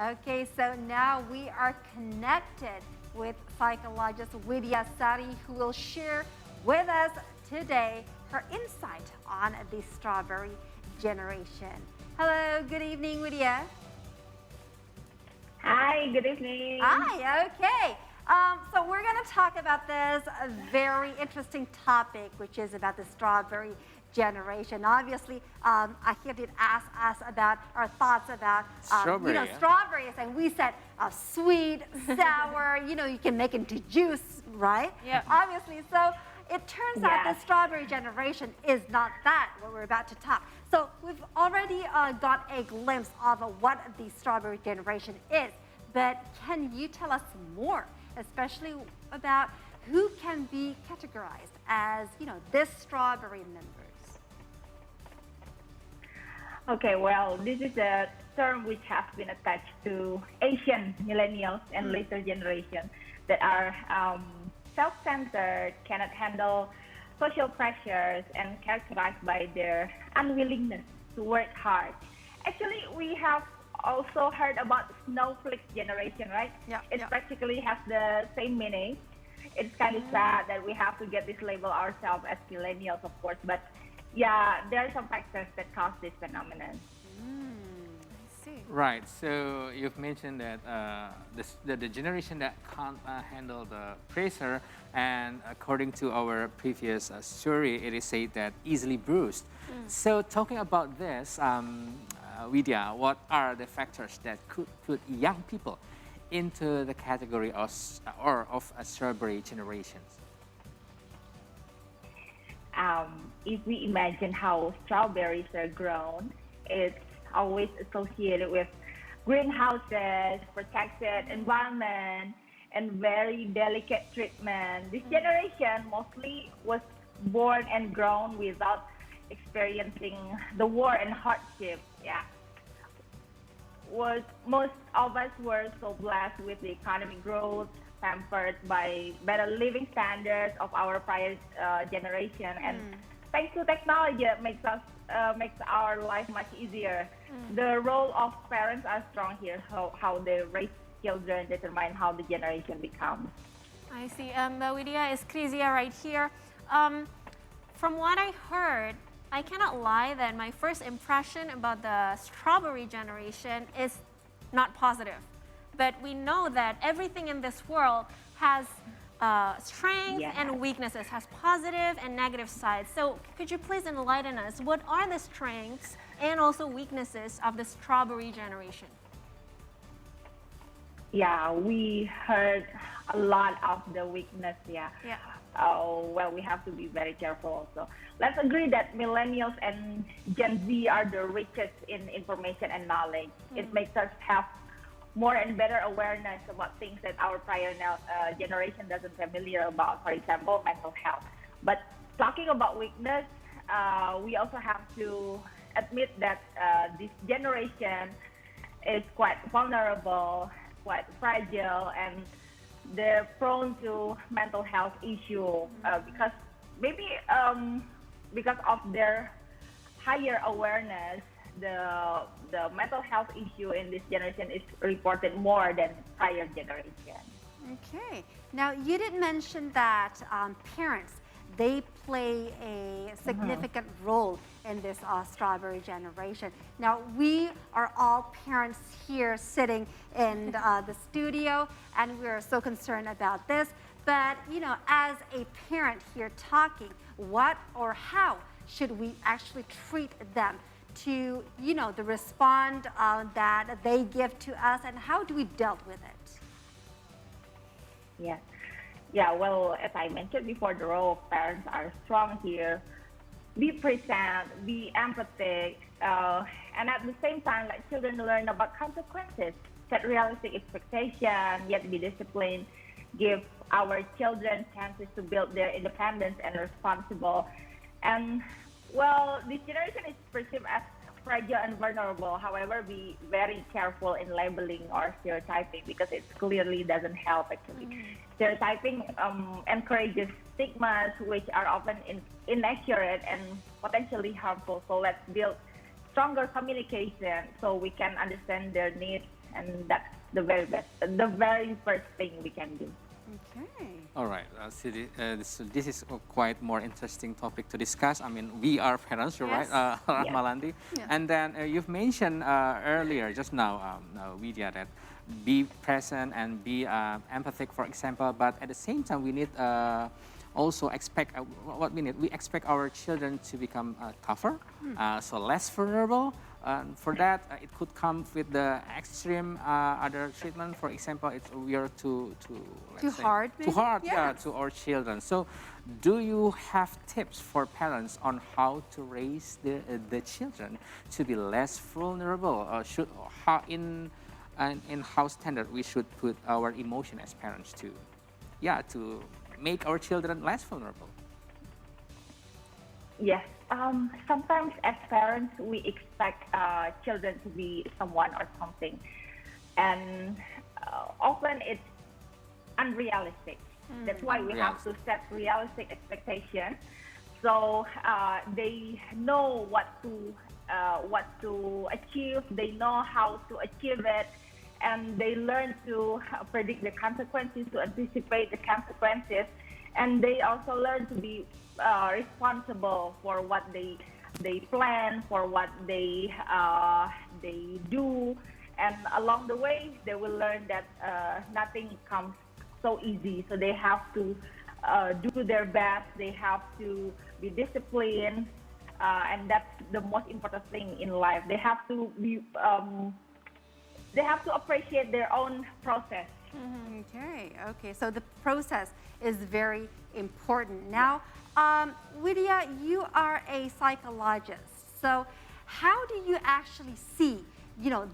Okay, so now we are connected with psychologist Widya Sari, who will share with us today her insight on the strawberry generation. Hello, good evening, Widya. Hi, good evening. Hi, okay. So we're going to talk about this very interesting topic, which is about the strawberry generation. Obviously, Ahir did ask us about our thoughts about, strawberries, and we said sweet, sour, you can make into juice, right? Yeah. Obviously, so it turns out the strawberry generation is not that, what we're about to talk. So we've already got a glimpse of what the strawberry generation is, but can you tell us more, especially about who can be categorized as, this strawberry members? Okay, well, this is a term which has been attached to Asian millennials and later generation that are self-centered, cannot handle social pressures, and characterized by their unwillingness to work hard. Actually, we have also heard about snowflake generation, right? Yeah. It practically has the same meaning. It's kind of sad that we have to get this label ourselves as millennials, of course, but yeah, there are some factors that cause this phenomenon. I see. Right. So you've mentioned that the generation that can't handle the pressure, and according to our previous story, it is said that easily bruised. So talking about this, Widya, what are the factors that could put young people into the category of a strawberry generations? If we imagine how strawberries are grown, it's always associated with greenhouses, protected environment, and very delicate treatment. This generation mostly was born and grown without experiencing the war and hardship. Yeah. Most of us were so blessed with the economic growth, pampered by better living standards of our prior generation, and thanks to technology, it makes our life much easier. The role of parents are strong here. How they raise children determine how the generation becomes. I see. Widya is Krizia right here. From what I heard, I cannot lie that my first impression about the strawberry generation is not positive. But we know that everything in this world has strengths and weaknesses, has positive and negative sides. So could you please enlighten us? What are the strengths and also weaknesses of the strawberry generation? Yeah, we heard a lot of the weakness. Yeah. Oh, well, we have to be very careful also. Let's agree that millennials and Gen Z are the richest in information and knowledge. It makes us have more and better awareness about things that our prior generation doesn't familiar about, for example, mental health. But talking about weakness, we also have to admit that this generation is quite vulnerable, quite fragile, and they're prone to mental health issue because maybe because of their higher awareness, the mental health issue in this generation is reported more than prior generation. Okay. Now, you did mention that parents, they play a significant role in this strawberry generation. Now, we are all parents here sitting in the studio, and we're so concerned about this. But, as a parent here talking, what or how should we actually treat them to, the respond that they give to us, and how do we deal with it? Yeah, well, as I mentioned before, the role of parents are strong here. Be present, be empathetic, and at the same time, let children learn about consequences, set realistic expectations, yet be disciplined, give our children chances to build their independence and responsible. And well, this generation is perceived as fragile and vulnerable. However, be very careful in labeling or stereotyping because it clearly doesn't help actually. Stereotyping encourages stigmas which are often inaccurate and potentially harmful. So let's build stronger communication so we can understand their needs and that's the very first thing we can do. Okay. All right, Siri, this is a quite more interesting topic to discuss. I mean, we are parents, you're Yes. right, Rahmalandi? Yeah. And then you've mentioned earlier, just now, Widya, that be present and be empathic, for example, but at the same time, we need also expect, what we need, we expect our children to become tougher, so less vulnerable. For that, it could come with the extreme other treatment. For example, we are too let's Too say, hard, too hard, maybe? yeah, Yes. to our children. So, do you have tips for parents on how to raise the children to be less vulnerable, or how in how standard we should put our emotion as parents to make our children less vulnerable? Yes. Sometimes as parents, we expect children to be someone or something. And often it's unrealistic. That's why we have to set realistic expectations. So they know what to achieve, they know how to achieve it, and they learn to predict the consequences, to anticipate the consequences. And they also learn to be responsible for what they plan, for what they do, and along the way they will learn that nothing comes so easy. So they have to do their best. They have to be disciplined, and that's the most important thing in life. They have to be. They have to appreciate their own process. Okay. So the process is very important. Now, Widya, you are a psychologist. So how do you actually see,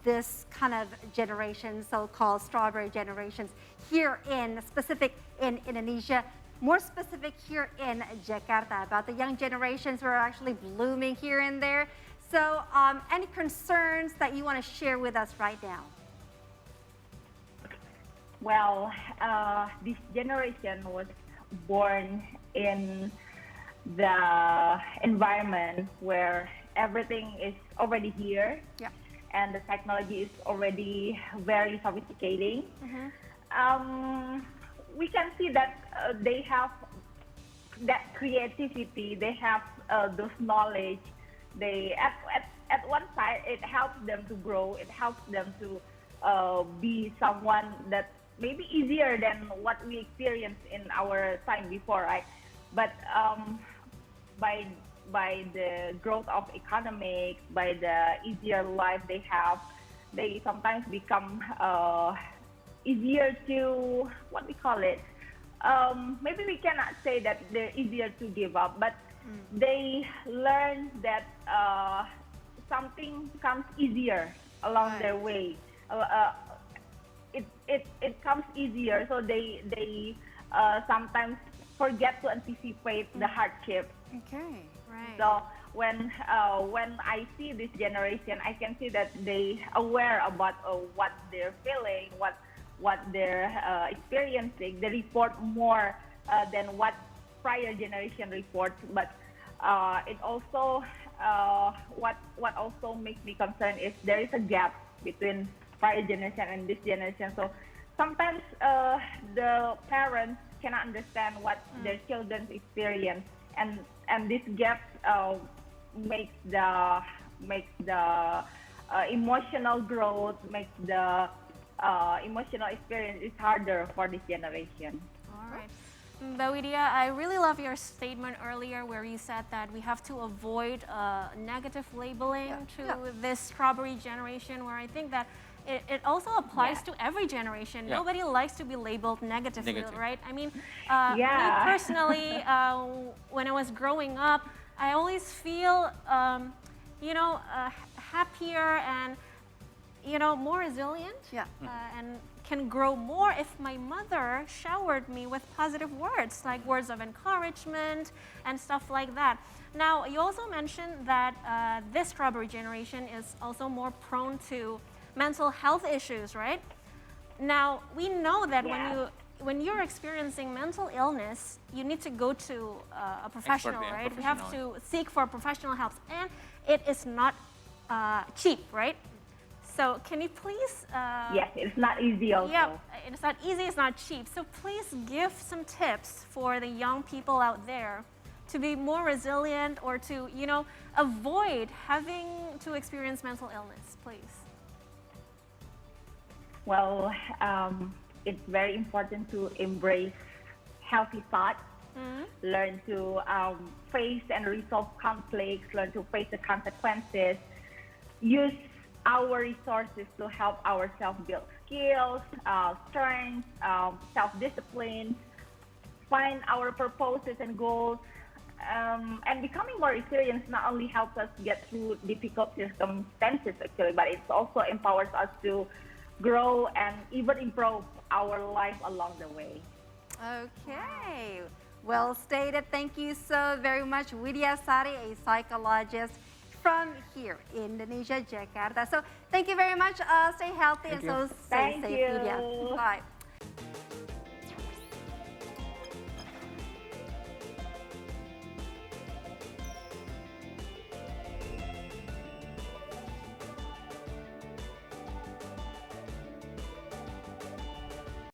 this kind of generation, so-called strawberry generations, here in Indonesia, more specific here in Jakarta, about the young generations who are actually blooming here and there? So any concerns that you want to share with us right now? Well, this generation was born in the environment where everything is already here, and the technology is already very sophisticated. We can see that they have that creativity, they have those knowledge. They at one side, it helps them to grow, it helps them to be someone that maybe easier than what we experienced in our time before, right? But by the growth of economics, by the easier life they have, they sometimes become easier to, what we call it, maybe we cannot say that they're easier to give up, but they learn that something comes easier along their way. It comes easier, so they sometimes forget to anticipate the hardship. Okay. Right. So when I see this generation, I can see that they aware about what they're feeling, what they're experiencing. They report more than what prior generation reports. But it also what also makes me concerned is there is a gap between prior generation and this generation. So sometimes the parents cannot understand what their children experience, and this gap makes the emotional growth, makes the emotional experience is harder for this generation. All right. Widya, I really love your statement earlier where you said that we have to avoid negative labeling to this strawberry generation, where I think that it also applies to every generation. Yeah. Nobody likes to be labeled negatively, Negative. right? I mean, me personally, when I was growing up, I always feel, happier and, more resilient. And can grow more if my mother showered me with positive words, like words of encouragement and stuff like that. Now, you also mentioned that this strawberry generation is also more prone to mental health issues, right? Now, we know that when you're experiencing mental illness, you need to go to a professional, right? We have to seek for professional help, and it is not cheap, right? So can you please? Yes, it's not easy also. Yeah, it's not easy, it's not cheap. So please give some tips for the young people out there to be more resilient or to, you know, avoid having to experience mental illness, please. Well, it's very important to embrace healthy thoughts, learn to face and resolve conflicts, learn to face the consequences, use our resources to help ourselves build skills, strength, self-discipline, find our purposes and goals, and becoming more resilient not only helps us get through difficult circumstances actually, but it also empowers us to grow and even improve our life along the way. Okay, well stated. Thank you so very much, Widya Sari, a psychologist from here, Indonesia, Jakarta. So thank you very much. Stay healthy Thank and so you. stay Thank safe, you. Widya. Bye.